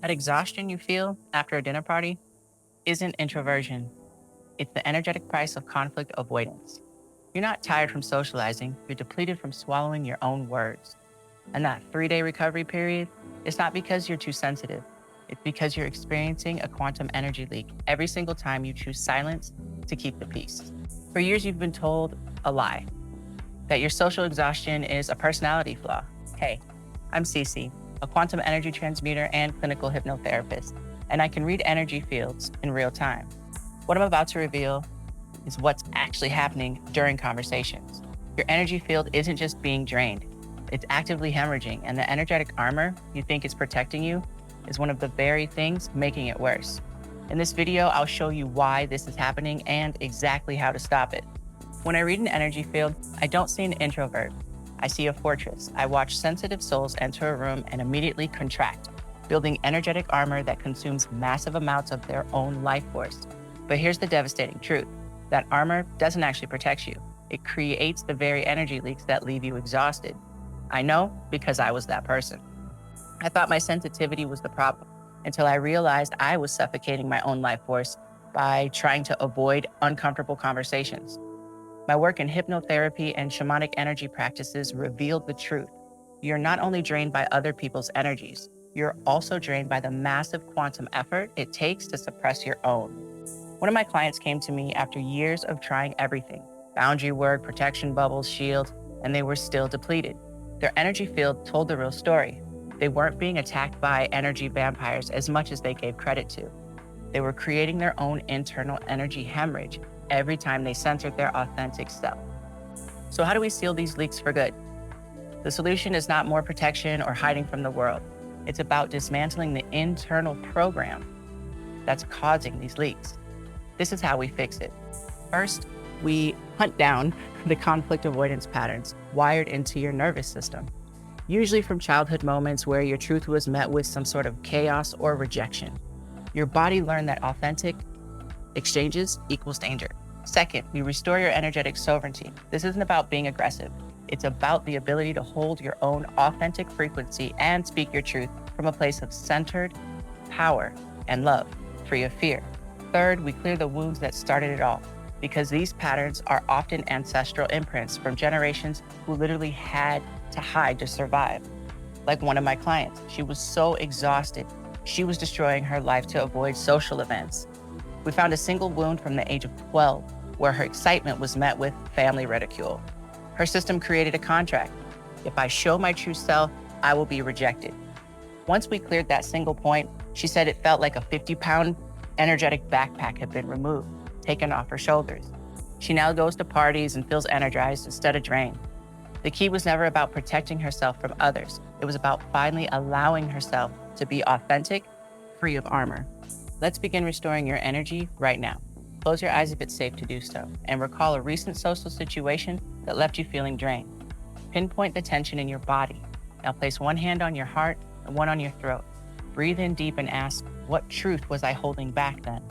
That exhaustion you feel after a dinner party isn't introversion, it's the energetic price of conflict avoidance. You're not tired from socializing, you're depleted from swallowing your own words. And that 3 day recovery period is not because you're too sensitive, it's because you're experiencing a quantum energy leak every single time you choose silence to keep the peace. For years, you've been told a lie that your social exhaustion is a personality flaw. Hey, I'm Cece, a quantum energy transmuter and clinical hypnotherapist, and I can read energy fields in real time. What I'm about to reveal is what's actually happening during conversations. Your energy field isn't just being drained, it's actively hemorrhaging, and the energetic armor you think is protecting you is one of the very things making it worse. In this video, I'll show you why this is happening and exactly how to stop it. When I read an energy field, I don't see an introvert. I see a fortress. I watch sensitive souls enter a room and immediately contract, building energetic armor that consumes massive amounts of their own life force. But here's the devastating truth. That armor doesn't actually protect you. It creates the very energy leaks that leave you exhausted. I know because I was that person. I thought my sensitivity was the problem until I realized I was suffocating my own life force by trying to avoid uncomfortable conversations. My work in hypnotherapy and shamanic energy practices revealed the truth. You're not only drained by other people's energies, you're also drained by the massive quantum effort it takes to suppress your own. One of my clients came to me after years of trying everything: boundary work, protection bubbles, shields, and they were still depleted. Their energy field told the real story. They weren't being attacked by energy vampires as much as they gave credit to. They were creating their own internal energy hemorrhage every time they censored their authentic self. So, how do we seal these leaks for good? The solution is not more protection or hiding from the world. It's about dismantling the internal program that's causing these leaks. This is how we fix it. First, we hunt down the conflict avoidance patterns wired into your nervous system, usually from childhood moments where your truth was met with some sort of chaos or rejection. Your body learned that authentic exchanges equals danger. Second, we restore your energetic sovereignty. This isn't about being aggressive. It's about the ability to hold your own authentic frequency and speak your truth from a place of centered power and love, free of fear. Third, we clear the wounds that started it all, because these patterns are often ancestral imprints from generations who literally had to hide to survive. Like one of my clients, she was so exhausted, she was destroying her life to avoid social events. We found a single wound from the age of 12 where her excitement was met with family ridicule. Her system created a contract. If I show my true self, I will be rejected. Once we cleared that single point, she said it felt like a 50-pound energetic backpack had been removed, taken off her shoulders. She now goes to parties and feels energized instead of drained. The key was never about protecting herself from others. It was about finally allowing herself to be authentic, free of armor. Let's begin restoring your energy right now. Close your eyes if it's safe to do so, and recall a recent social situation that left you feeling drained. Pinpoint the tension in your body. Now place one hand on your heart and one on your throat. Breathe in deep and ask, what truth was I holding back then?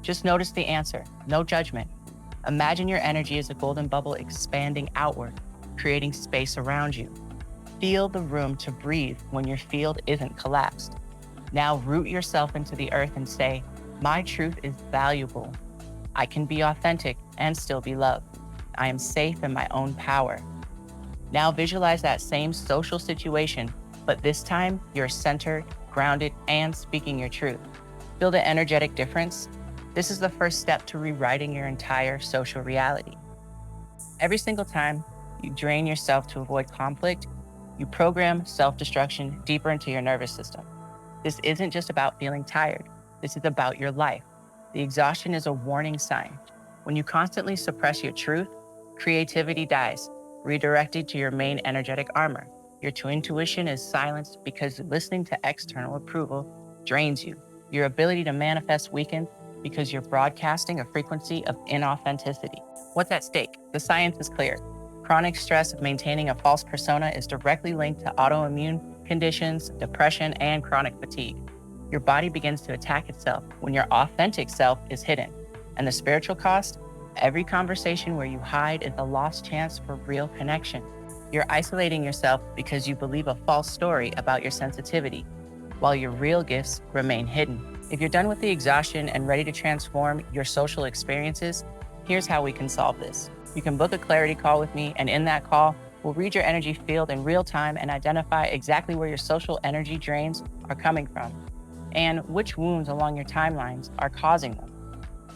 Just notice the answer, no judgment. Imagine your energy as a golden bubble expanding outward, creating space around you. Feel the room to breathe when your field isn't collapsed. Now root yourself into the earth and say, my truth is valuable. I can be authentic and still be loved. I am safe in my own power. Now visualize that same social situation, but this time you're centered, grounded, and speaking your truth. Feel the energetic difference? This is the first step to rewriting your entire social reality. Every single time you drain yourself to avoid conflict, you program self-destruction deeper into your nervous system. This isn't just about feeling tired. This is about your life. The exhaustion is a warning sign. When you constantly suppress your truth, creativity dies, redirected to your main energetic armor. Your true intuition is silenced because listening to external approval drains you. Your ability to manifest weakens because you're broadcasting a frequency of inauthenticity. What's at stake? The science is clear. Chronic stress of maintaining a false persona is directly linked to autoimmune conditions, depression, and chronic fatigue. Your body begins to attack itself when your authentic self is hidden. And the spiritual cost? Every conversation where you hide is a lost chance for real connection. You're isolating yourself because you believe a false story about your sensitivity. while your real gifts remain hidden. If you're done with the exhaustion and ready to transform your social experiences, here's how we can solve this. You can book a clarity call with me, and in that call, we'll read your energy field in real time and identify exactly where your social energy drains are coming from and which wounds along your timelines are causing them.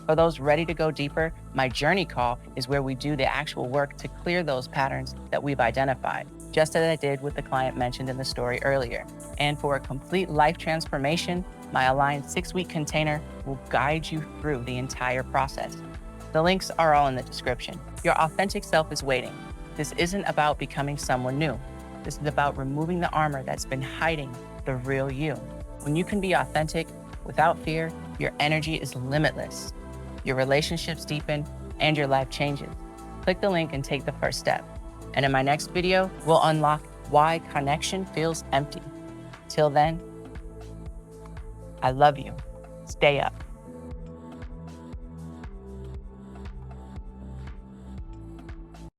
For those ready to go deeper, my journey call is where we do the actual work to clear those patterns that we've identified, just as I did with the client mentioned in the story earlier. And for a complete life transformation, my aligned 6-week container will guide you through the entire process. The links are all in the description. Your authentic self is waiting. This isn't about becoming someone new. This is about removing the armor that's been hiding the real you. When you can be authentic without fear, your energy is limitless. Your relationships deepen and your life changes. Click the link and take the first step. And in my next video, we'll unlock why connection feels empty. Till then, I love you. Stay up.